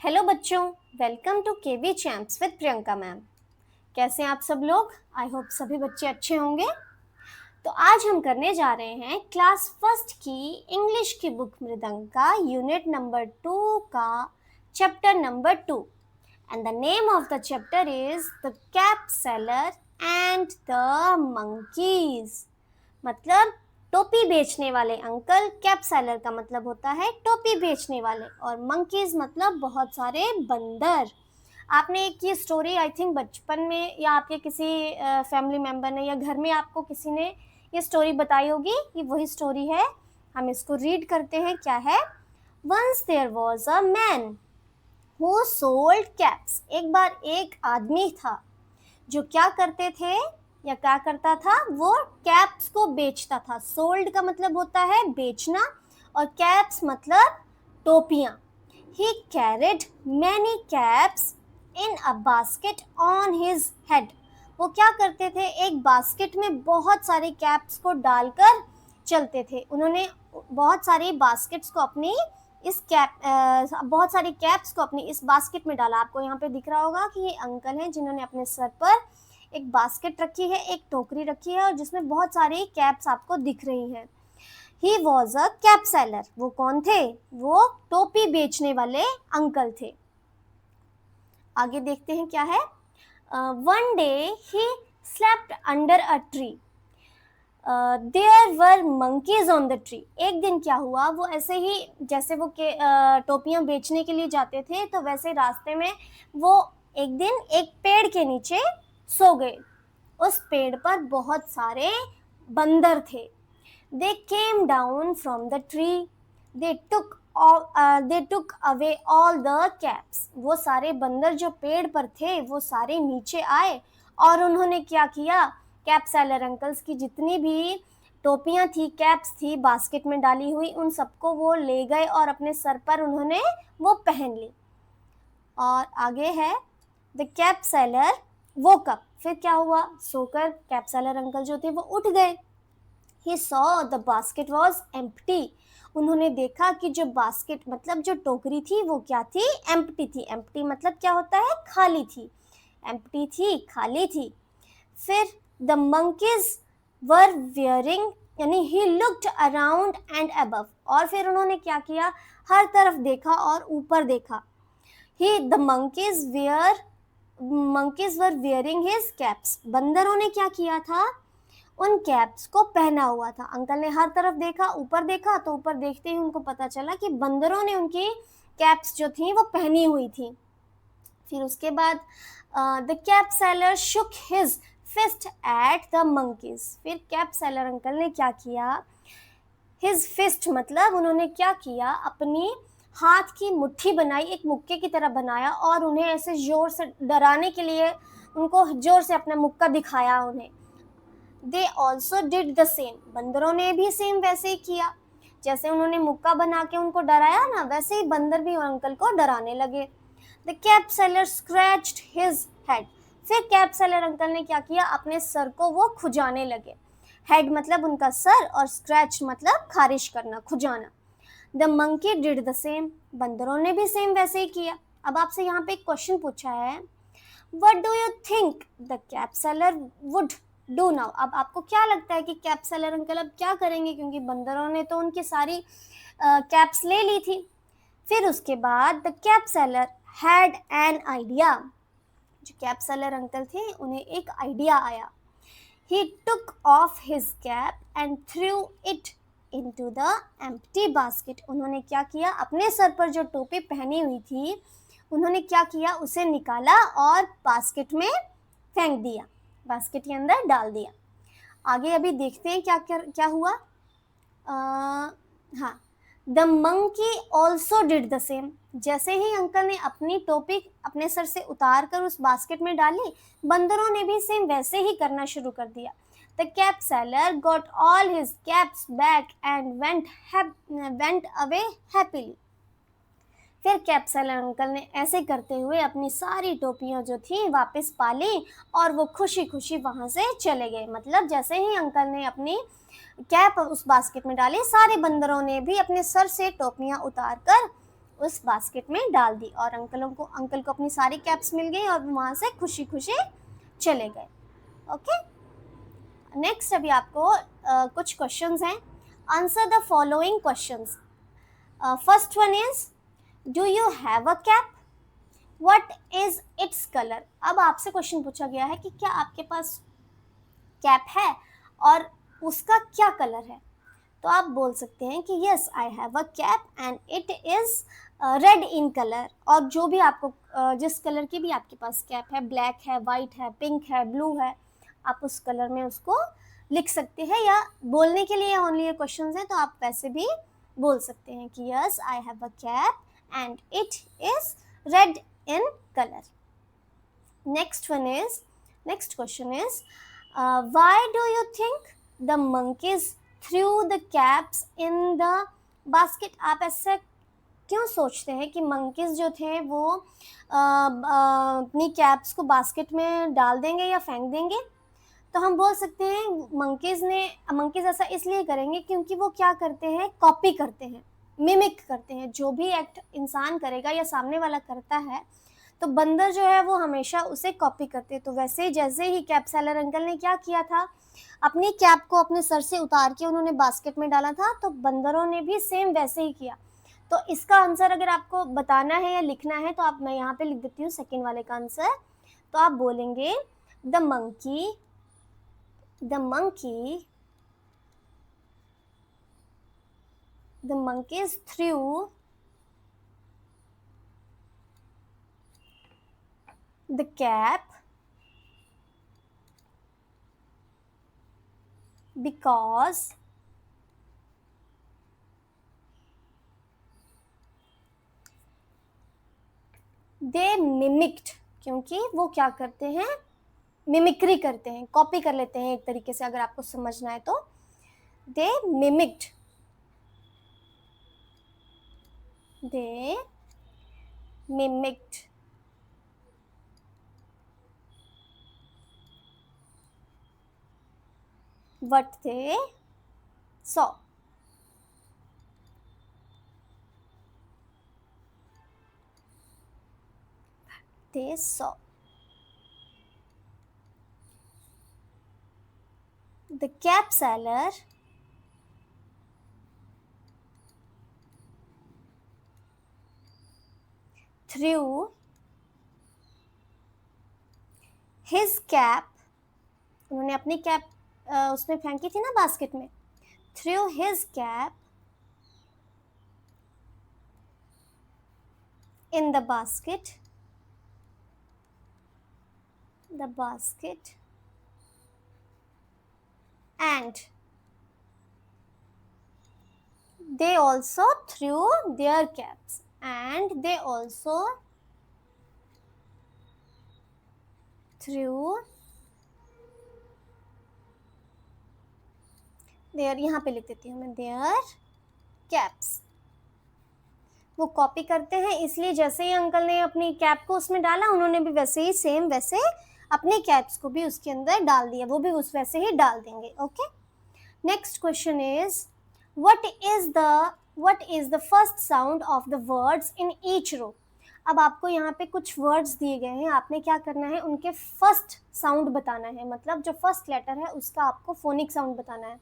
Hello बच्चों, welcome to KV champs with Priyanka ma'am. कैसे हैं आप सब लोग? आई होप सभी बच्चे अच्छे होंगे। तो आज हम करने जा रहे हैं क्लास फर्स्ट की इंग्लिश की बुक मृदंग का यूनिट नंबर 2 का chapter number 2 and the name of the chapter is the cap seller and the monkeys. मतलब टोपी बेचने वाले अंकल, कैप सेलर का मतलब होता है टोपी बेचने वाले, और मंकीज मतलब बहुत सारे बंदर। आपने एक ये स्टोरी आई थिंक बचपन में या आपके किसी फैमिली मेंबर ने या घर में आपको किसी ने ये स्टोरी बताई होगी। ये वही स्टोरी है, हम इसको रीड करते हैं। क्या है? Once there was a man who sold caps. एक बार एक आदमी था जो क्या करते थे या क्या करता था, वो कैप्स को बेचता था। सोल्ड का मतलब होता है बेचना और कैप्स मतलब टोपियां। ही carried many caps in a basket on his head. वो क्या करते थे, एक बास्केट में बहुत सारे कैप्स को डालकर चलते थे। उन्होंने बहुत सारी बास्केट्स को अपनी बहुत सारी कैप्स को अपनी इस बास्केट में डाला। आपको यहाँ पे दिख रहा होगा कि ये अंकल हैं जिन्होंने अपने सर पर एक बास्केट रखी है, एक टोकरी रखी है और जिसमें बहुत सारी कैप्स आपको दिख रही हैं। He was a cap seller. वो कौन थे? वो टोपी बेचने वाले अंकल थे। आगे देखते हैं क्या है। One day he slept under a tree. There were monkeys on the tree. एक दिन क्या हुआ, वो ऐसे ही जैसे वो टोपियां बेचने के लिए जाते थे, तो वैसे रास्ते में वो एक दिन एक पेड़ के नीचे सो गए। उस पेड़ पर बहुत सारे बंदर थे। They came down from the tree. They took away all the caps. वो सारे बंदर जो पेड़ पर थे वो सारे नीचे आए और उन्होंने क्या किया, कैप सेलर अंकल्स की जितनी भी टोपियां थी, कैप्स थी बास्केट में डाली हुई, उन सबको वो ले गए और अपने सर पर उन्होंने वो पहन ली। और आगे है, the cap seller woke up. फिर क्या हुआ, सोकर कैप सेलर अंकल जो थे वो उठ गए। He saw the basket was empty. उन्होंने देखा कि जो बास्केट मतलब जो टोकरी थी वो क्या थी, एम्प्टी थी। एम्प्टी मतलब क्या होता है, खाली थी। एम्प्टी थी, खाली थी। फिर द मंकीज वर वियरिंग, यानी he looked around and above. और फिर उन्होंने क्या किया, हर तरफ देखा और ऊपर देखा। The monkeys were wearing his caps. बंदरों ने क्या किया था, उन कैप्स को पहना हुआ था। अंकल ने हर तरफ देखा, ऊपर देखा, तो ऊपर देखते ही उनको पता चला कि बंदरों ने उनकी कैप्स जो थी वो पहनी हुई थी। फिर उसके बाद the cap seller shook his fist at the monkeys. फिर कैप सेलर अंकल ने क्या किया, हिज फिस्ट मतलब उन्होंने क्या किया, अपनी हाथ की मुट्ठी बनाई, एक मुक्के की तरह बनाया और उन्हें ऐसे जोर से डराने के लिए उनको जोर से अपना मुक्का दिखाया उन्हें। They also did the same. बंदरों ने भी सेम वैसे ही किया, जैसे उन्होंने मुक्का बना के उनको डराया ना, वैसे ही बंदर भी अंकल को डराने लगे। The cap seller scratched his head. फिर कैप सेलर अंकल ने क्या किया, अपने सर को वो खुजाने लगे। हेड मतलब उनका सर और स्क्रैच मतलब खारिश करना, खुजाना। The monkey did the same. बंदरों ने भी सेम वैसे ही किया। अब आपसे यहाँ पे एक क्वेश्चन पूछा है, what do you think the cap seller would do now. अब आपको क्या लगता है कि कैप सेलर अंकल अब क्या करेंगे, क्योंकि बंदरों ने तो उनकी सारी कैप्स ले ली थी। फिर उसके बाद the cap seller had an idea. जो कैप सेलर अंकल थे उन्हें एक आइडिया आया। He took off his cap and threw it into the empty basket. उन्होंने क्या किया, अपने सर पर जो टोपी पहनी हुई थी उन्होंने क्या किया, उसे निकाला और बास्केट में फेंक दिया, बास्केट के अंदर डाल दिया। आगे अभी देखते हैं क्या हुआ। हाँ, the monkey also did the same. जैसे ही अंकल ने अपनी टोपी अपने सर से उतार कर उस बास्केट में डाली, बंदरों ने भी सेम वैसे ही करना शुरू कर दिया। The cap seller got all his caps back and went away happily. फिर कैप सेलर अंकल ने ऐसे करते हुए अपनी सारी टोपियां जो थी वापस पा ली और वो खुशी खुशी वहां से चले गए। मतलब जैसे ही अंकल ने अपनी कैप उस बास्केट में डाली, सारे बंदरों ने भी अपने सर से टोपियां उतार कर उस बास्केट में डाल दी और अंकल को अपनी सारी कैप्स मिल गई और वहाँ से खुशी खुशी चले गए। ओके, नेक्स्ट अभी आपको कुछ क्वेश्चंस हैं। Answer the following questions. First one is, do you have a cap? What is its colour? अब आपसे क्वेश्चन पूछा गया है कि क्या आपके पास कैप है और उसका क्या कलर है। तो आप बोल सकते हैं कि yes I have a cap and it is red in colour. और जो भी आपको जिस कलर की भी आपके पास कैप है, ब्लैक है, वाइट है, पिंक है, ब्लू है, आप उस कलर में उसको लिख सकते हैं। या बोलने के लिए ओनली ये क्वेश्चन है तो आप वैसे भी बोल सकते हैं कि yes I have a cap and it is red in colour. Next question is, why do you think the monkeys threw the caps in the basket? आप ऐसा क्यों सोचते हैं कि मंकीज जो थे वो अपनी कैप्स को बास्केट में डाल देंगे या फेंक देंगे? तो हम बोल सकते हैं मंकीज ऐसा इसलिए करेंगे क्योंकि वो क्या करते हैं, कॉपी करते हैं, मिमिक करते हैं। जो भी एक्ट इंसान करेगा या सामने वाला करता है तो बंदर जो है वो हमेशा उसे कॉपी करते हैं। तो वैसे ही जैसे ही कैप सेलर अंकल ने क्या किया था, अपनी कैप को अपने सर से उतार के उन्होंने बास्केट में डाला था, तो बंदरों ने भी सेम वैसे ही किया। तो इसका आंसर अगर आपको बताना है या लिखना है तो मैं यहाँ पे लिख देती हूँ सेकेंड वाले का आंसर। तो आप बोलेंगे the monkeys threw the cap because they mimicked, क्योंकि वो क्या करते हैं, मिमिक्री करते हैं, कॉपी कर लेते हैं एक तरीके से। अगर आपको समझना है तो they mimicked what they saw. The cap seller threw his cap, उन्होंने अपनी कैप उसमें फेंकी थी ना बास्केट में, threw his cap in the basket and they also threw their caps and they also threw their, यहाँ पे लिख देती हूँ मैं, their caps। वो कॉपी करते हैं, इसलिए जैसे ही अंकल ने अपनी कैप को उसमें डाला उन्होंने भी वैसे ही सेम वैसे अपनी कैप्स को भी उसके अंदर डाल दिया, वो भी उस वैसे ही डाल देंगे। Okay, next question is, what is the first sound of the words in each row? अब आपको यहाँ पे कुछ वर्ड्स दिए गए हैं, आपने क्या करना है, उनके फर्स्ट साउंड बताना है, मतलब जो फर्स्ट लेटर है उसका आपको फोनिक साउंड बताना है।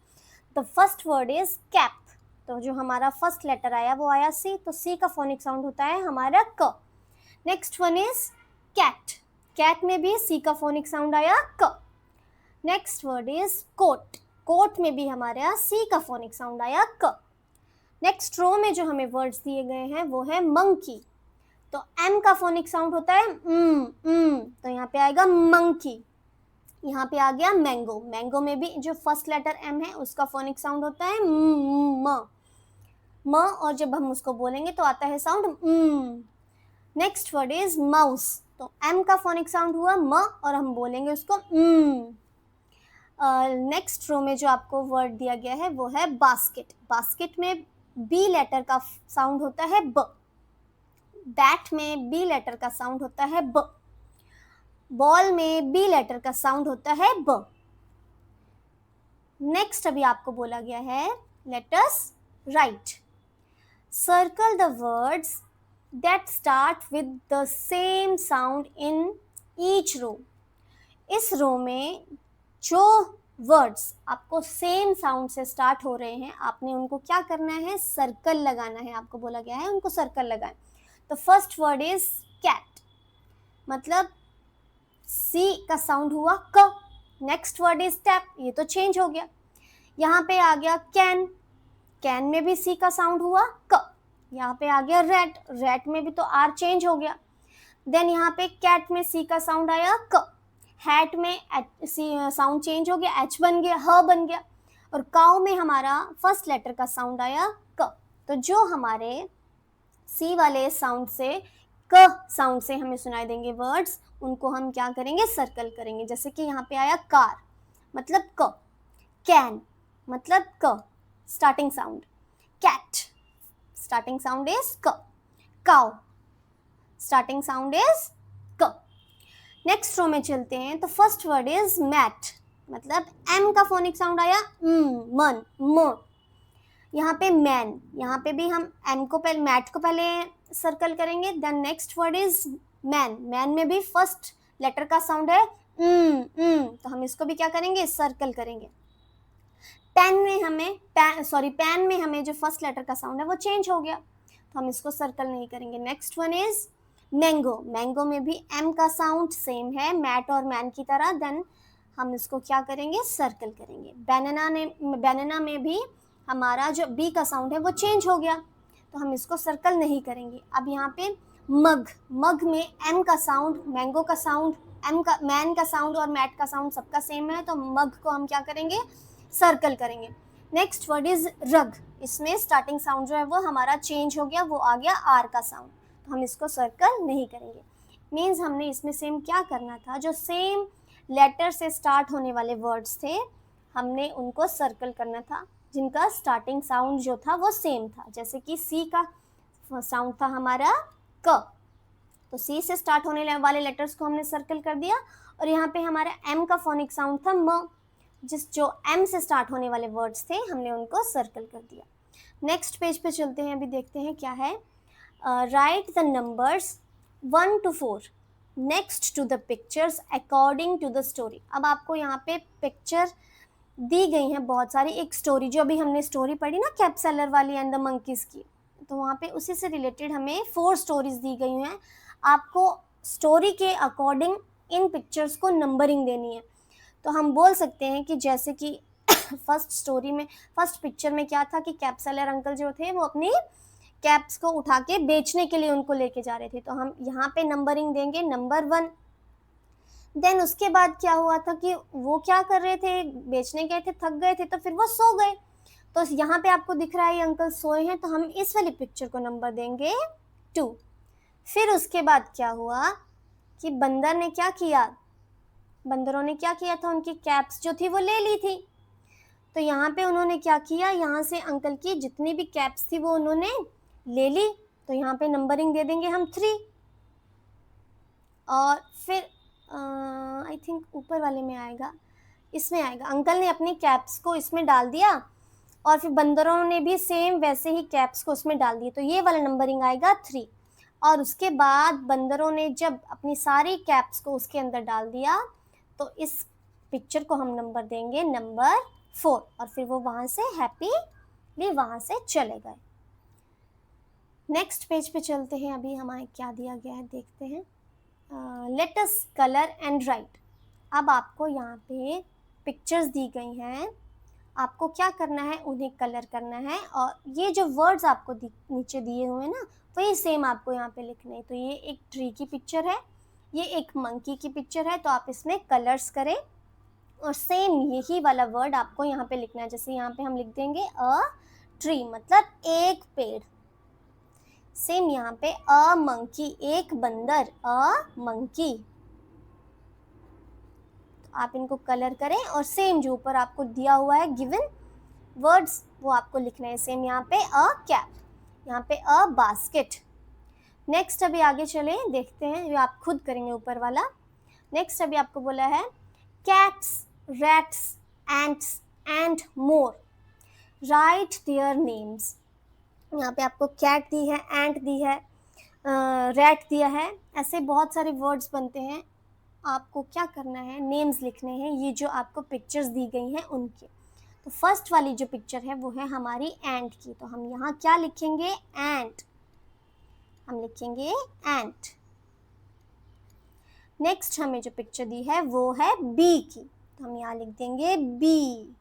The first word is cap, तो जो हमारा फर्स्ट लेटर आया वो आया सी, तो सी का फोनिक साउंड होता है हमारा क। Next one is cat, cat में भी सी का फोनिक साउंड आया क। Next word is coat, coat में भी हमारा सी का फोनिक साउंड आया क। नेक्स्ट रो में जो हमें वर्ड्स दिए गए हैं वो है मंकी, तो एम का फोनिक साउंड होता है तो यहाँ पे आएगा मंकी। यहाँ पे आ गया मैंगो, मैंगो में भी जो फर्स्ट लेटर एम है उसका फोनिक साउंड होता है म, और जब हम उसको बोलेंगे तो आता है sound next word is mouse, तो एम का फोनिक साउंड हुआ म और हम बोलेंगे उसको नेक्स्ट रो में जो आपको वर्ड दिया गया है वो है बास्केट, बास्केट में बी लेटर का साउंड होता है ब, बैट में बी लेटर का साउंड होता है ब, बॉल में बी लेटर का साउंड होता है ब। नेक्स्ट अभी आपको बोला गया है let us right, circle the words that start with the same sound in each row. इस रो में जो वर्ड्स आपको सेम साउंड से स्टार्ट हो रहे हैं, आपने उनको क्या करना है, सर्कल लगाना है. आपको बोला गया है उनको सर्कल लगाएं. तो फर्स्ट वर्ड इज कैट, मतलब सी का साउंड हुआ क. नेक्स्ट वर्ड इज टैप, ये तो चेंज हो गया. यहाँ पे आ गया कैन, कैन में भी सी का साउंड हुआ क. यहाँ पे आ गया रेट, रेट में भी तो आर चेंज हो गया. देन यहाँ पे कैट में सी का साउंड आया क. हैट में साउंड चेंज हो गया, एच बन गया, ह बन गया. और काउ में हमारा फर्स्ट लेटर का साउंड आया क. तो जो हमारे सी वाले साउंड से, क साउंड से हमें सुनाई देंगे वर्ड्स, उनको हम क्या करेंगे, सर्कल करेंगे. जैसे कि यहाँ पे आया कार, मतलब क. कैन मतलब क, starting sound. Cat starting sound is क. काउ स्टार्टिंग साउंड इज क. नेक्स्ट रो में चलते हैं. तो फर्स्ट वर्ड इज मैट, मतलब एम का फोनिक साउंड आया मन, म. यहाँ पे मैन, यहाँ पे भी हम एम को पहले, मैट को पहले सर्कल करेंगे. Then next word is man, man में भी फर्स्ट लेटर का साउंड है तो हम इसको भी क्या करेंगे, सर्कल करेंगे. पेन में हमें पैन में हमें जो फर्स्ट लेटर का साउंड है वो चेंज हो गया, तो हम इसको सर्कल नहीं करेंगे. Next one is mango, mango में भी एम का साउंड सेम है मैट और मैन की तरह. देन हम इसको क्या करेंगे, सर्कल करेंगे. बनाना में भी हमारा जो बी का साउंड है वो चेंज हो गया, तो हम इसको सर्कल नहीं करेंगे. अब यहाँ पे मग, मग में एम का साउंड, मैंगो का साउंड, एम का, मैन का साउंड और मैट का साउंड सबका सेम है, तो मग को हम क्या करेंगे, सर्कल करेंगे. नेक्स्ट वर्ड इज रग, इसमें स्टार्टिंग साउंड जो है वो हमारा चेंज हो गया, वो आ गया आर का साउंड, तो हम इसको सर्कल नहीं करेंगे. मीन्स हमने इसमें सेम क्या करना था, जो सेम लेटर से स्टार्ट होने वाले वर्ड्स थे हमने उनको सर्कल करना था, जिनका स्टार्टिंग साउंड जो था वो सेम था. जैसे कि सी का साउंड था हमारा क, तो सी से स्टार्ट होने वाले लेटर्स को हमने सर्कल कर दिया. और यहाँ पे हमारा एम का फोनिक साउंड था म, जो एम से स्टार्ट होने वाले वर्ड्स थे हमने उनको सर्कल कर दिया. नेक्स्ट पेज पे चलते हैं, अभी देखते हैं क्या है. Write the numbers 1 to 4 next to the pictures according to the story. अब आपको यहाँ पे पिक्चर दी गई हैं बहुत सारी. एक स्टोरी, जो अभी हमने स्टोरी पढ़ी ना कैप सेलर वाली एंड द मंकीज की, तो वहाँ पे उसी से रिलेटेड हमें 4 स्टोरीज दी गई हैं. आपको स्टोरी के अकॉर्डिंग इन पिक्चर्स को नंबरिंग देनी है. तो हम बोल सकते हैं कि जैसे कि फर्स्ट पिक्चर में क्या था कि कैप सेलर अंकल जो थे वो अपनी कैप्स को उठा के बेचने के लिए उनको लेके जा रहे थे, तो हम यहाँ पे नंबरिंग देंगे नंबर 1. देन उसके बाद क्या हुआ था कि वो क्या कर रहे थे, बेचने गए थे, थक गए थे, तो फिर वो सो गए. तो यहाँ पे आपको दिख रहा है ये अंकल सोए हैं, तो हम इस वाली पिक्चर को नंबर देंगे 2. फिर उसके बाद क्या हुआ कि बंदर ने क्या किया, बंदरों ने क्या किया था, उनकी कैप्स जो थी वो ले ली थी. तो यहाँ पे उन्होंने क्या किया, यहाँ से अंकल की जितनी भी कैप्स थी वो उन्होंने ले ली, तो यहाँ पे नंबरिंग दे देंगे हम 3. और फिर आई थिंक ऊपर वाले में आएगा, इसमें आएगा, अंकल ने अपनी कैप्स को इसमें डाल दिया और फिर बंदरों ने भी सेम वैसे ही कैप्स को उसमें डाल दिए, तो ये वाला नंबरिंग आएगा 3. और उसके बाद बंदरों ने जब अपनी सारी कैप्स को उसके अंदर डाल दिया, तो इस पिक्चर को हम नंबर देंगे नंबर 4. और फिर वो वहाँ से हैप्पीली वहाँ से चले गए. नेक्स्ट पेज पे चलते हैं, अभी हमारे क्या दिया गया है देखते हैं. Let us colour and right. अब आपको यहाँ पे पिक्चर्स दी गई हैं, आपको क्या करना है, उन्हें कलर करना है. और ये जो वर्ड्स आपको नीचे दिए हुए हैं ना, वही सेम आपको यहाँ पे लिखने हैं. तो ये एक ट्री की पिक्चर है, ये एक मंकी की पिक्चर है, तो आप इसमें कलर्स करें और सेम यही वाला वर्ड आपको यहाँ पे लिखना है. जैसे यहाँ पे हम लिख देंगे अ ट्री, मतलब एक पेड़. सेम यहाँ पे अ मंकी, एक बंदर, अ मंकी. तो आप इनको कलर करें और सेम जो ऊपर आपको दिया हुआ है गिवन वर्ड्स वो आपको लिखना है. सेम यहाँ पे अ कैप, यहाँ पे अ बास्केट. नेक्स्ट अभी आगे चले देखते हैं, जो आप खुद करेंगे ऊपर वाला. नेक्स्ट अभी आपको बोला है cats, rats, ants and more, right their names. यहाँ पे आपको कैट दी है, एंट दी है, रैट दिया है, ऐसे बहुत सारे वर्ड्स बनते हैं। आपको क्या करना है, नेम्स लिखने हैं ये जो आपको पिक्चर्स दी गई हैं उनके। तो फर्स्ट वाली जो पिक्चर है वो है हमारी एंट की, तो हम यहाँ क्या लिखेंगे, एंट, हम लिखेंगे एंट। नेक्स्ट हमें जो पिक्चर दी है वो है बी की, तो हम यहाँ लिख देंगे बी।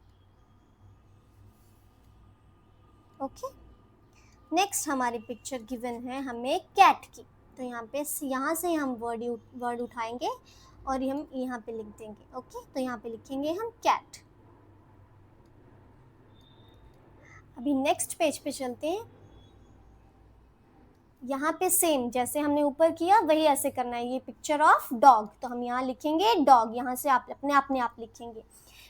ओके, नेक्स्ट हमारी पिक्चर गिवन है हमें कैट की, तो यहाँ से हम वर्ड उठाएंगे और हम यहाँ पे लिख देंगे। ओके, तो यहाँ पे लिखेंगे हम कैट। अभी नेक्स्ट पेज पे चलते हैं। यहाँ पे सेम जैसे हमने ऊपर किया वही ऐसे करना है। ये पिक्चर ऑफ डॉग, तो हम यहाँ लिखेंगे डॉग, यहाँ से आप अपने आप लिखेंगे।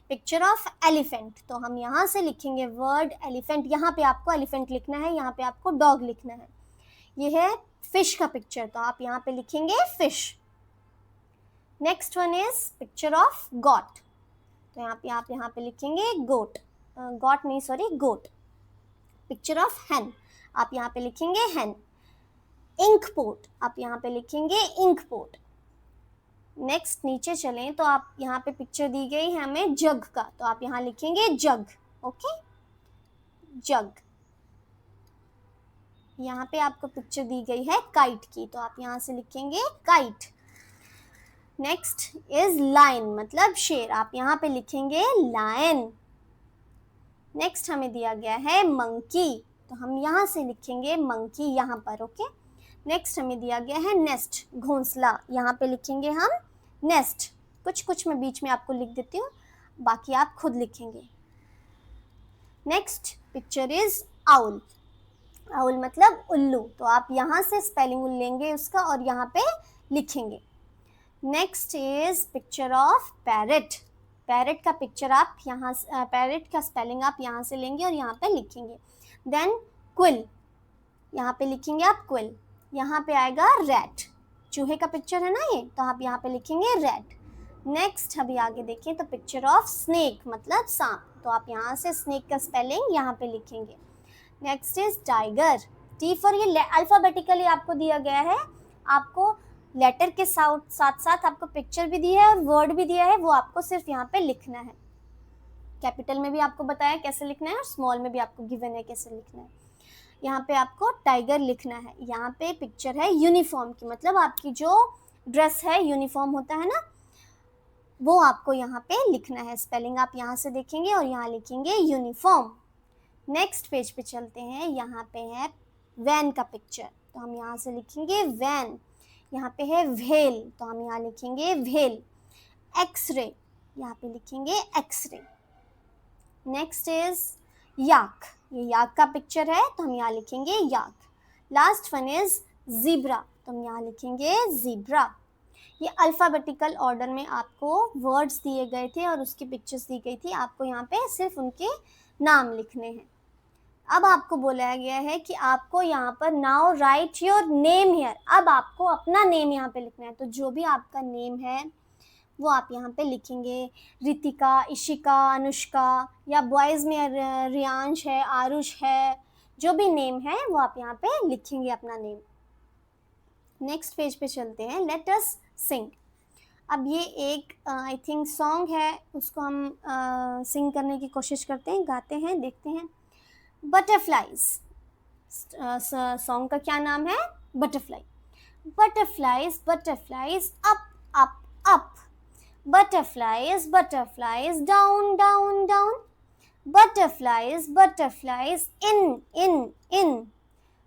पिक्चर ऑफ एलिफेंट, तो हम यहाँ से लिखेंगे वर्ड एलिफेंट, यहाँ पे आपको एलिफेंट लिखना है, यहाँ पे आपको डॉग लिखना है। ये है फिश का पिक्चर, तो आप यहाँ पे लिखेंगे fish. Next one is picture of got, तो आप यहाँ पे लिखेंगे गोट, गॉट नहीं सॉरी गोट। पिक्चर ऑफ हैन, आप यहाँ पे लिखेंगे हैन। इंक पोट, आप यहाँ पे लिखेंगे इंक पोट। नेक्स्ट नीचे चलें तो आप यहाँ पे पिक्चर दी गई है हमें जग का, तो आप यहाँ लिखेंगे जग। ओके, जग। यहाँ पे आपको पिक्चर दी गई है काइट की, तो आप यहाँ से लिखेंगे काइट। नेक्स्ट इज लायन, मतलब शेर, आप यहाँ पे लिखेंगे लायन। नेक्स्ट हमें दिया गया है मंकी, तो हम यहाँ से लिखेंगे मंकी यहाँ पर। ओके, नेक्स्ट हमें दिया गया है नेस्ट, घोंसला, यहाँ पे लिखेंगे हम नेस्ट। कुछ मैं बीच में आपको लिख देती हूँ, बाकी आप खुद लिखेंगे। Next picture is owl, owl मतलब उल्लू, तो आप यहाँ से स्पेलिंग लेंगे उसका और यहाँ पे लिखेंगे। Next is picture of parrot, parrot का पिक्चर आप यहाँ, पैरेट का स्पेलिंग आप यहाँ से लेंगे और यहाँ पे लिखेंगे। देन क्विल, यहाँ पे लिखेंगे आप क्विल। यहाँ पे आएगा रैट, चूहे का पिक्चर है ना ये, तो आप यहाँ पे लिखेंगे रैट। नेक्स्ट अभी आगे देखें तो पिक्चर ऑफ स्नेक मतलब सांप, तो आप यहाँ से स्नेक का स्पेलिंग यहाँ पे लिखेंगे। Next is tiger, T for, ये अल्फाबेटिकली आपको दिया गया है, आपको लेटर के साथ साथ आपको पिक्चर भी दी है और वर्ड भी दिया है, वो आपको सिर्फ यहाँ पे लिखना है। कैपिटल में भी आपको बताया कैसे लिखना है और स्मॉल में भी आपको गिवन है कैसे लिखना है। यहाँ पे आपको टाइगर लिखना है। यहाँ पे पिक्चर है यूनिफॉर्म की, मतलब आपकी जो ड्रेस है, यूनिफॉर्म होता है ना, वो आपको यहाँ पे लिखना है। स्पेलिंग आप यहाँ से देखेंगे और यहाँ लिखेंगे यूनिफॉर्म। नेक्स्ट पेज पे चलते हैं, यहाँ पे है वैन का पिक्चर, तो हम यहाँ से लिखेंगे वैन। यहाँ पे है व्हेल, तो हम यहाँ लिखेंगे व्हेल। एक्सरे, यहाँ पे लिखेंगे एक्सरे। नेक्स्ट इज याक, ये याक का पिक्चर है, तो हम यहाँ लिखेंगे याक। लास्ट वन इज ज़ीब्रा, तो हम यहाँ लिखेंगे ज़ीब्रा। ये अल्फ़ाबेटिकल ऑर्डर में आपको वर्ड्स दिए गए थे और उसकी पिक्चर्स दी गई थी, आपको यहाँ पे सिर्फ उनके नाम लिखने हैं। अब आपको बोला गया है कि आपको यहाँ पर now right your name here, अब आपको अपना नेम यहाँ पे लिखना है। तो जो भी आपका नेम है वो आप यहाँ पे लिखेंगे, रितिका, इशिका, अनुष्का, या बॉयज़ में रियांश है, आरुष है, जो भी नेम है वो आप यहाँ पे लिखेंगे अपना नेम। नेक्स्ट पेज पे चलते हैं, लेट अस सिंग। अब ये एक आई थिंक सॉन्ग है, उसको हम सिंग करने की कोशिश करते हैं, गाते हैं, देखते हैं। बटरफ्लाइज, सॉन्ग का क्या नाम है, butterfly. Butterflies butterflies up up up, butterflies butterflies down down down, butterflies butterflies in,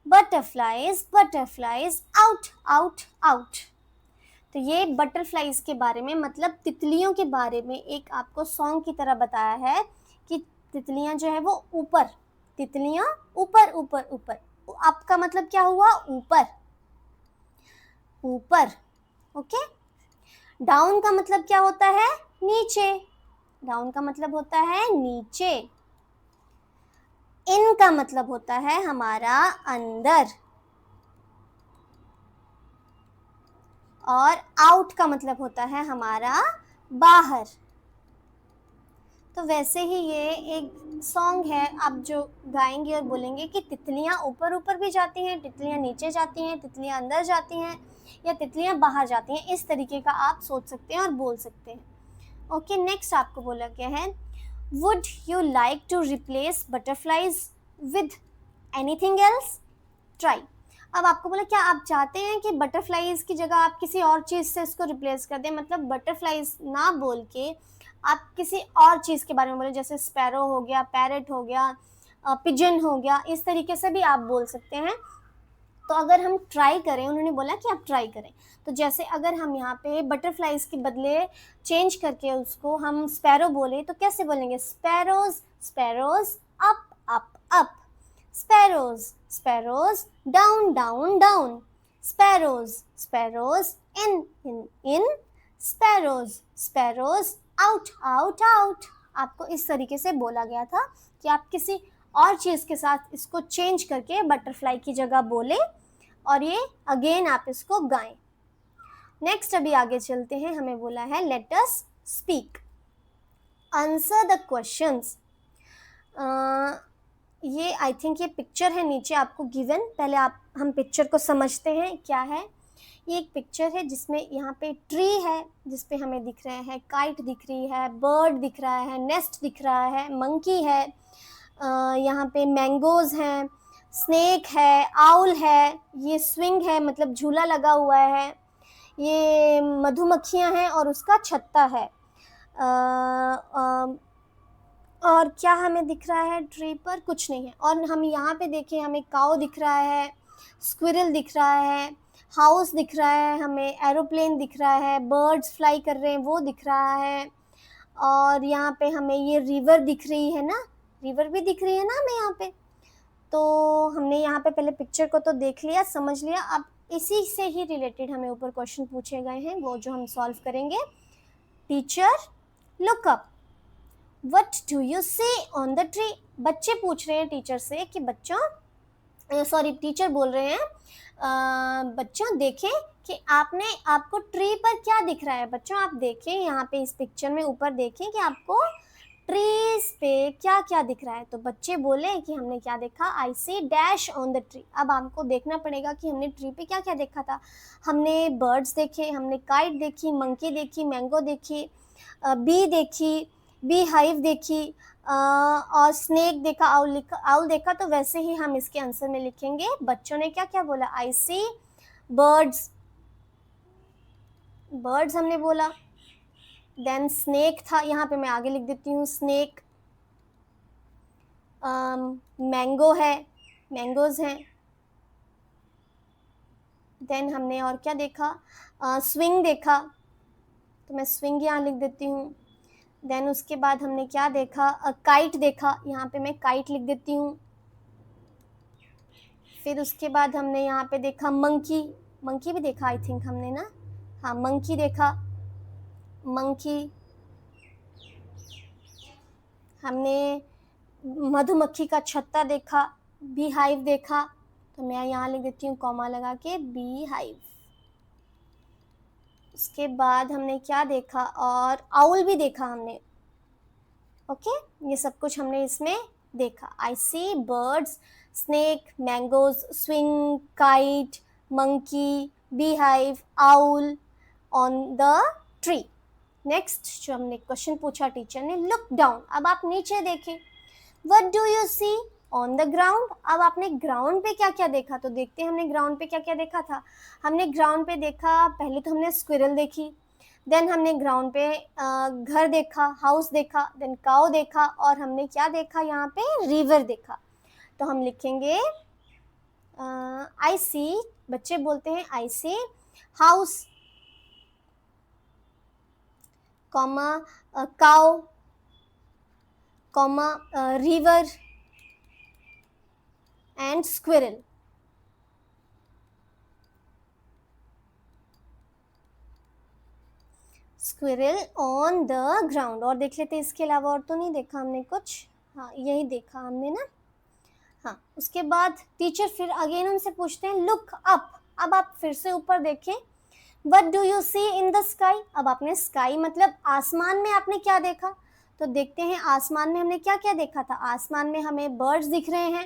butterflies butterflies out out out। तो ये बटरफ्लाइज के बारे में, मतलब तितलियों के बारे में एक आपको सॉन्ग की तरह बताया है कि तितलियां जो है वो ऊपर, तितलियां ऊपर ऊपर ऊपर, आपका मतलब क्या हुआ, ऊपर ऊपर। ओके, डाउन का मतलब क्या होता है, नीचे, डाउन का मतलब होता है नीचे। इन का मतलब होता है हमारा अंदर, और आउट का मतलब होता है हमारा बाहर। तो वैसे ही ये एक सॉन्ग है, आप जो गाएंगे और बोलेंगे कि तितलियाँ ऊपर ऊपर भी जाती हैं, तितलियाँ नीचे जाती हैं, तितलियाँ अंदर जाती हैं या तितलियाँ बाहर जाती हैं, इस तरीके का आप सोच सकते हैं और बोल सकते हैं। ओके, नेक्स्ट आपको बोला गया है would you like to replace butterflies with anything else? Try. अब आपको बोला क्या आप चाहते हैं कि बटरफ्लाइज की जगह आप किसी और चीज़ से इसको रिप्लेस कर दें, मतलब बटरफ्लाइज ना बोल के आप किसी और चीज़ के बारे में बोले, जैसे स्पैरो हो गया, पैरट हो गया, पिजन हो गया, इस तरीके से भी आप बोल सकते हैं। तो अगर हम ट्राई करें, उन्होंने बोला कि आप ट्राई करें, तो जैसे अगर हम यहाँ पे बटरफ्लाइज के बदले चेंज करके उसको हम स्पैरो बोले तो कैसे बोलेंगे? Sparrows, sparrows, up up up, sparrows, sparrows, down down down, sparrows, sparrows, in in in, sparrows, sparrows, out out out. आपको इस तरीके से बोला गया था कि आप किसी और चीज़ के साथ इसको चेंज करके बटरफ्लाई की जगह बोले और ये अगेन आप इसको गाएं। नेक्स्ट अभी आगे चलते हैं, हमें बोला है let us speak, answer the questions. ये आई थिंक ये पिक्चर है नीचे आपको गिवन, पहले हम पिक्चर को समझते हैं क्या है। ये एक पिक्चर है जिसमें यहाँ पे ट्री है, जिसपे हमें दिख रहे हैं काइट दिख रही है, बर्ड दिख रहा है, नेस्ट दिख रहा है, मंकी है, यहाँ पे मैंगोज हैं, स्नेक है, आउल है, ये स्विंग है मतलब झूला लगा हुआ है, ये मधुमक्खियाँ हैं और उसका छत्ता है। और क्या हमें दिख रहा है ट्री पर? कुछ नहीं है। और हम यहाँ पे देखें, हमें काऊ दिख रहा है, स्क्विरल दिख रहा है, हाउस दिख रहा है, हमें एरोप्लेन दिख रहा है, बर्ड्स फ्लाई कर रहे हैं वो दिख रहा है, और यहाँ पे हमें ये रिवर दिख रही है ना, रिवर भी दिख रही है ना हमें यहाँ पे। तो हमने यहाँ पे पहले पिक्चर को तो देख लिया, समझ लिया, अब इसी से ही रिलेटेड हमें ऊपर क्वेश्चन पूछे गए हैं, वो जो हम सॉल्व करेंगे। Teacher look up, what do you see on the tree? बच्चे पूछ रहे हैं टीचर से कि बच्चों, सॉरी टीचर बोल रहे हैं बच्चों देखें कि आपको ट्री पर क्या दिख रहा है। बच्चों आप देखें यहाँ पे इस पिक्चर में ऊपर देखें कि आपको ट्रीज पे क्या क्या दिख रहा है। तो बच्चे बोले कि हमने क्या देखा, I see dash on the tree. अब आपको देखना पड़ेगा कि हमने ट्री पे क्या क्या देखा था। हमने बर्ड्स देखे, हमने काइट देखी, मंकी देखी, मैंगो देखी, बी देखी, बी हाइव देखी, और स्नेक देखा, आउल देखा। तो वैसे ही हम इसके आंसर में लिखेंगे। बच्चों ने क्या क्या बोला, आई सी बर्ड्स, बर्ड्स हमने बोला, देन स्नेक था, यहाँ पे मैं आगे लिख देती हूँ स्नेक, मैंगो है, मैंगोज हैं, देन हमने और क्या देखा, स्विंग देखा, तो मैं स्विंग यहाँ लिख देती हूँ। देन उसके बाद हमने क्या देखा, काइट देखा, यहाँ पे मैं काइट लिख देती हूँ। फिर उसके बाद हमने यहाँ पे देखा मंकी, मंकी भी देखा आई थिंक हमने ना, हाँ मंकी देखा, मंकी। हमने मधुमक्खी का छत्ता देखा, बी हाइव देखा, तो मैं यहाँ लिख देती हूँ कॉमा लगा के बी हाइव। उसके बाद हमने क्या देखा, और आउल भी देखा हमने। ओके, ये सब कुछ हमने इसमें देखा। I see birds, snake, mangoes, swing, kite, monkey, beehive, owl on the tree. Next जो हमने क्वेश्चन पूछा टीचर ने, लुक डाउन, अब आप नीचे देखें। What do you see on the ground? अब आपने ग्राउंड पे क्या क्या देखा? तो देखते हैं हमने ग्राउंड पे क्या क्या देखा था। हमने ग्राउंड पे देखा, पहले तो हमने स्क्विरल देखी, देन हमने ग्राउंड पे घर देखा, हाउस देखा, देन काऊ देखा, और हमने क्या देखा यहाँ पे, रिवर देखा। तो हम लिखेंगे आई सी, बच्चे बोलते हैं I see house, comma cow, comma river and squirrel. Squirrel on the ground. और देख लेते हैं इसके अलावा, और तो नहीं देखा हमने कुछ, हाँ यही देखा हमने ना, हाँ। उसके बाद टीचर फिर अगेन हमसे पूछते हैं लुक अप, अब आप फिर से ऊपर देखें। What do you see in the sky? अब आपने स्काई मतलब आसमान में आपने क्या देखा? तो देखते हैं आसमान में हमने क्या क्या देखा था। आसमान में हमें बर्ड्स दिख रहे हैं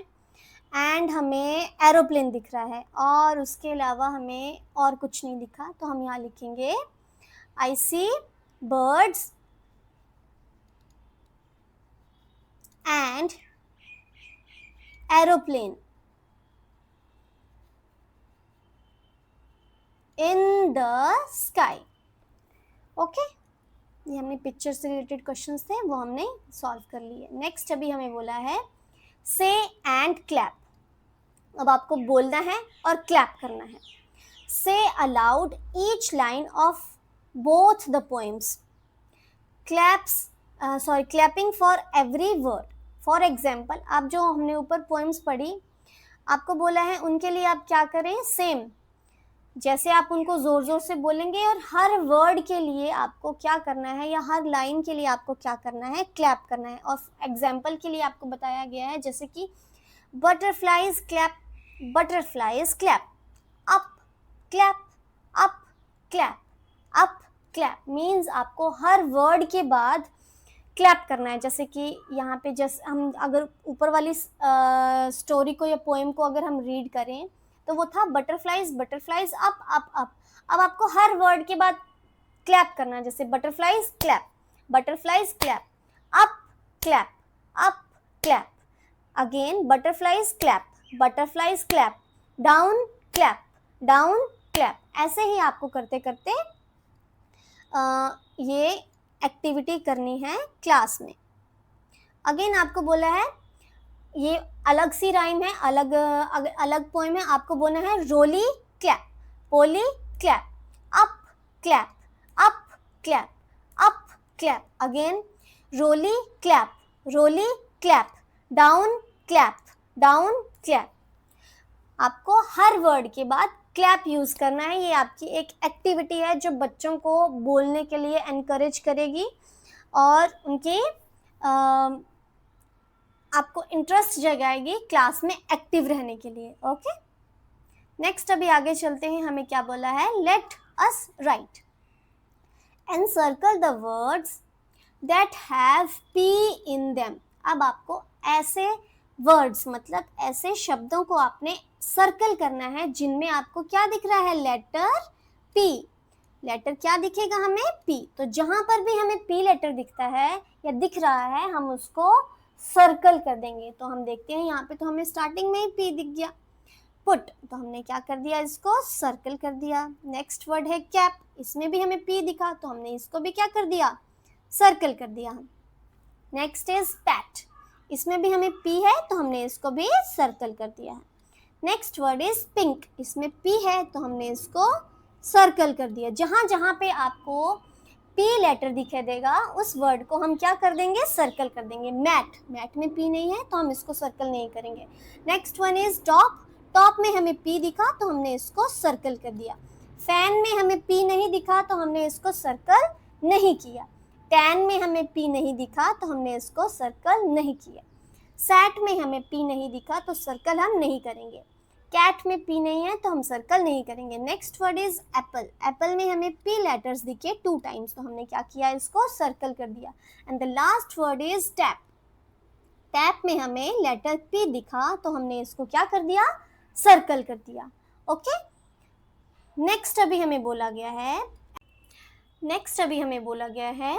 एंड हमें एरोप्लेन दिख रहा है, और उसके अलावा हमें और कुछ नहीं दिखा। तो हम यहाँ लिखेंगे I see birds and aeroplane in the sky. Okay, ये हमने पिक्चर से रिलेटेड क्वेश्चंस थे, वो हमने सॉल्व कर लिए। नेक्स्ट अभी हमें बोला है से एंड क्लैप। अब आपको बोलना है और क्लैप करना है। से allowed each line of both the poems, clapping for every word. For example, आप जो हमने ऊपर पोएम्स पढ़ी, आपको बोला है उनके लिए आप क्या करें, सेम जैसे आप उनको जोर जोर से बोलेंगे, और हर वर्ड के लिए आपको क्या करना है, या हर लाइन के लिए आपको क्या करना है, क्लैप करना है। और एग्जाम्पल के लिए आपको बताया गया है, जैसे कि butterflies clap, butterflies clap, up clap, up clap, up clap. Means आपको हर वर्ड के बाद क्लैप करना है। जैसे कि यहाँ पे जैसे हम अगर ऊपर वाली स्टोरी को या पोएम को अगर हम रीड करें, तो वो था butterflies, butterflies up up up. अब आपको हर वर्ड के बाद क्लैप करना है, जैसे butterflies clap, butterflies clap, up clap, up clap, again butterflies clap, butterflies clap, down clap, down clap. ऐसे ही आपको करते करते ये एक्टिविटी करनी है क्लास में। अगेन आपको बोला है, ये अलग सी राइम है, अलग अलग पोएम है। आपको बोलना है roly clap, poly clap, up clap, up clap, up clap. Again roly clap, roly clap, down clap, down clap. आपको हर वर्ड के बाद क्लैप यूज करना है। ये आपकी एक एक्टिविटी है जो बच्चों को बोलने के लिए एनकरेज करेगी और उनके आपको इंटरेस्ट जगाएगी क्लास में एक्टिव रहने के लिए। ओके, नेक्स्ट अभी आगे चलते हैं। हमें क्या बोला है, let us right and circle the words that have P in them. अब आपको ऐसे वर्ड्स, मतलब ऐसे शब्दों को आपने सर्कल करना है जिनमें आपको क्या दिख रहा है, लेटर पी। लेटर क्या दिखेगा हमें, पी। तो जहां पर भी हमें पी लेटर दिखता है या दिख रहा है, हम उसको सर्कल कर देंगे। तो हम देखते हैं यहाँ पे, तो हमें स्टार्टिंग में ही पी दिख गया, पुट, तो हमने क्या कर दिया, इसको सर्कल कर दिया। नेक्स्ट वर्ड है कैप, इसमें भी हमें पी दिखा, तो हमने इसको भी क्या कर दिया, सर्कल कर दिया। नेक्स्ट इज पैट, इसमें भी हमें पी है, तो हमने इसको भी सर्कल कर दिया है। नेक्स्ट वर्ड इज पिंक, इसमें पी है, तो हमने इसको सर्कल कर दिया। जहां जहां पे आपको पी लेटर दिखाई देगा, उस वर्ड को हम क्या कर देंगे, सर्कल कर देंगे। मैट, मैट में पी नहीं है, तो हम इसको सर्कल नहीं करेंगे। Next one is top, top में हमें पी दिखा, तो हमने इसको सर्कल कर दिया। फैन में हमें पी नहीं दिखा, तो हमने इसको सर्कल नहीं किया। टैन में हमें पी नहीं दिखा, तो हमने इसको सर्कल नहीं किया। सैट में हमें पी नहीं दिखा, तो सर्कल हम नहीं करेंगे। कैट में पी नहीं है, तो हम सर्कल नहीं करेंगे। Next word is Apple, Apple में हमें पी लेटर्स दिखे 2 टाइम्स, तो हमने क्या किया, इसको सर्कल कर दिया। And the last word is tap, tap में हमें लेटर पी दिखा, तो हमने इसको क्या कर दिया, सर्कल कर दिया। ओके, नेक्स्ट अभी हमें बोला गया है,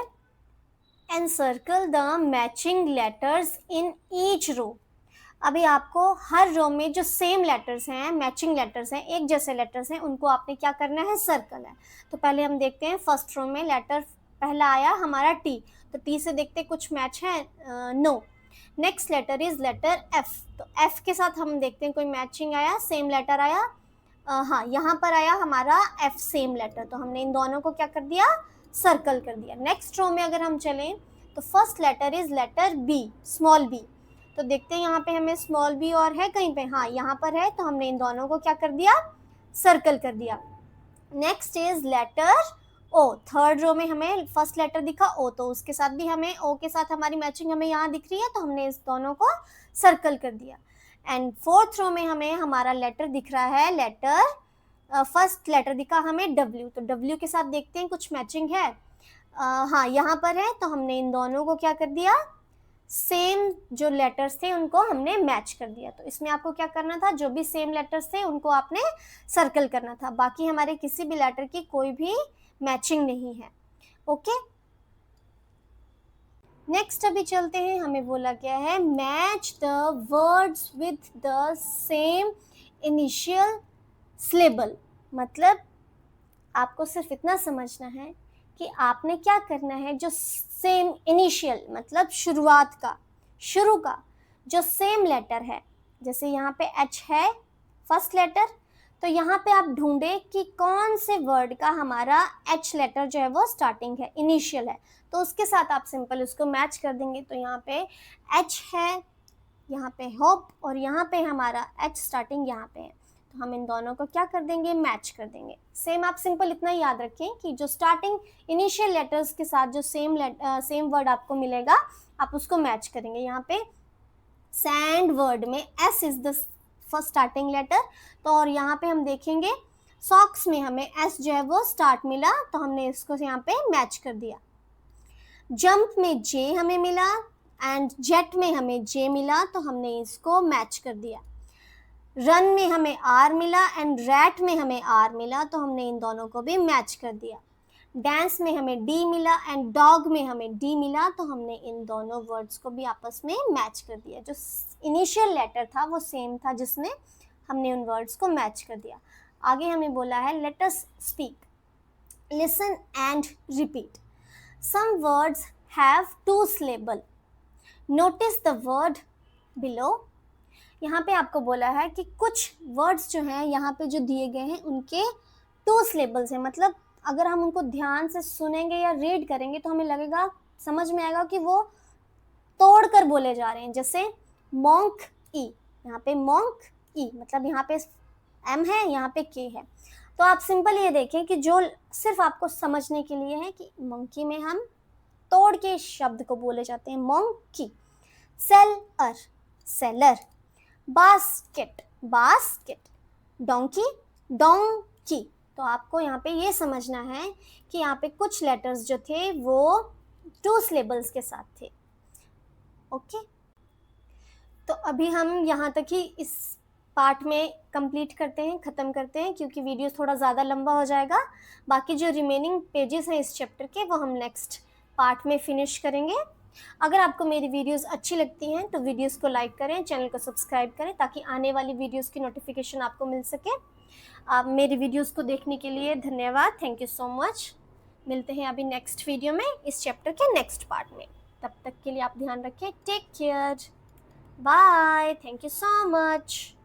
encircle the matching letters in each row. अभी आपको हर रो में जो सेम लेटर्स हैं, मैचिंग लेटर्स हैं, एक जैसे लेटर्स हैं, उनको आपने क्या करना है, सर्कल है। तो पहले हम देखते हैं, फर्स्ट रो में लेटर पहला आया हमारा टी, तो टी से देखते कुछ मैच है, no. Next letter is letter F, तो एफ के साथ हम देखते हैं कोई मैचिंग आया, सेम लेटर आया, हाँ यहाँ पर आया हमारा एफ सेम लेटर, तो हमने इन दोनों को क्या कर दिया, सर्कल कर दिया। नेक्स्ट रो में अगर हम चलें, तो first letter is letter B, small B, तो देखते हैं यहाँ पे हमें स्मॉल बी और है कहीं पे, हाँ यहाँ पर है, तो हमने इन दोनों को क्या कर दिया, सर्कल कर दिया। Next is letter O, third row में हमें फर्स्ट लेटर दिखा ओ, तो उसके साथ भी हमें ओ के साथ हमारी मैचिंग हमें यहाँ दिख रही है, तो हमने इस दोनों को सर्कल कर दिया। एंड फोर्थ रो में हमें हमारा लेटर दिख रहा है, लेटर फर्स्ट लेटर दिखा हमें डब्ल्यू, तो डब्ल्यू के साथ देखते हैं कुछ मैचिंग है, हाँ यहाँ पर है, तो हमने इन दोनों को क्या कर दिया, सेम जो लेटर्स थे उनको हमने मैच कर दिया। तो इसमें आपको क्या करना था, जो भी सेम लेटर्स थे उनको आपने सर्कल करना था, बाकी हमारे किसी भी लेटर की कोई भी मैचिंग नहीं है। ओके, नेक्स्ट अभी चलते हैं, हमें बोला गया है match the words with the same initial syllable. मतलब आपको सिर्फ इतना समझना है कि आपने क्या करना है, जो सेम इनिशियल मतलब शुरुआत का, शुरू का जो सेम लेटर है, जैसे यहाँ पे एच है फर्स्ट लेटर, तो यहाँ पे आप ढूंढे कि कौन से वर्ड का हमारा एच लेटर जो है वो स्टार्टिंग है, इनिशियल है, तो उसके साथ आप सिंपल उसको मैच कर देंगे। तो यहाँ पे एच है, यहाँ पे होप, और यहाँ पे हमारा एच स्टार्टिंग यहाँ पे है, तो हम इन दोनों को क्या कर देंगे, मैच कर देंगे। सेम आप सिंपल इतना याद रखें कि जो स्टार्टिंग इनिशियल लेटर्स के साथ जो सेम वर्ड आपको मिलेगा आप उसको मैच करेंगे। यहाँ पे सैंड वर्ड में S is the first starting letter, तो और यहाँ पे हम देखेंगे सॉक्स में हमें एस जो है वो स्टार्ट मिला, तो हमने इसको यहाँ पे मैच कर दिया। जंप में जे हमें मिला एंड जेट में हमें जे मिला, तो हमने इसको मैच कर दिया। रन में हमें आर मिला एंड रैट में हमें आर मिला, तो हमने इन दोनों को भी मैच कर दिया। डांस में हमें डी मिला एंड डॉग में हमें डी मिला, तो हमने इन दोनों वर्ड्स को भी आपस में मैच कर दिया। जो इनिशियल लेटर था वो सेम था, जिसमें हमने उन वर्ड्स को मैच कर दिया। आगे हमें बोला है let us speak, listen and repeat. Some words have two syllable, notice the word below. यहाँ पे आपको बोला है कि कुछ वर्ड्स जो हैं यहाँ पे जो दिए गए हैं उनके टू सिलेबल्स हैं, मतलब अगर हम उनको ध्यान से सुनेंगे या रीड करेंगे तो हमें लगेगा, समझ में आएगा कि वो तोड़ कर बोले जा रहे हैं। जैसे मॉन्क ई, यहाँ पे मॉन्क ई मतलब यहाँ पे एम है, यहाँ पे के है, तो आप सिंपल ये देखें कि जो सिर्फ आपको समझने के लिए है कि मंकी में हम तोड़ के इस शब्द को बोले जाते हैं monkey. Seller, seller. Basket, basket. Donkey, donkey. तो आपको यहाँ पे ये समझना है कि यहाँ पे कुछ लेटर्स जो थे वो टू सिलेबल्स के साथ थे। ओके, तो अभी हम यहाँ तक ही इस पार्ट में कंप्लीट करते हैं, ख़त्म करते हैं, क्योंकि वीडियो थोड़ा ज़्यादा लंबा हो जाएगा। बाकी जो रिमेनिंग पेजेस हैं इस चैप्टर के वो हम नेक्स्ट पार्ट में फिनिश करेंगे। अगर आपको मेरी वीडियोस अच्छी लगती हैं तो वीडियोस को लाइक करें, चैनल को सब्सक्राइब करें, ताकि आने वाली वीडियोस की नोटिफिकेशन आपको मिल सके। आप मेरी वीडियोस को देखने के लिए धन्यवाद, थैंक यू सो मच। मिलते हैं अभी नेक्स्ट वीडियो में इस चैप्टर के नेक्स्ट पार्ट में। तब तक के लिए आप ध्यान रखें, take care, bye, thank you so much.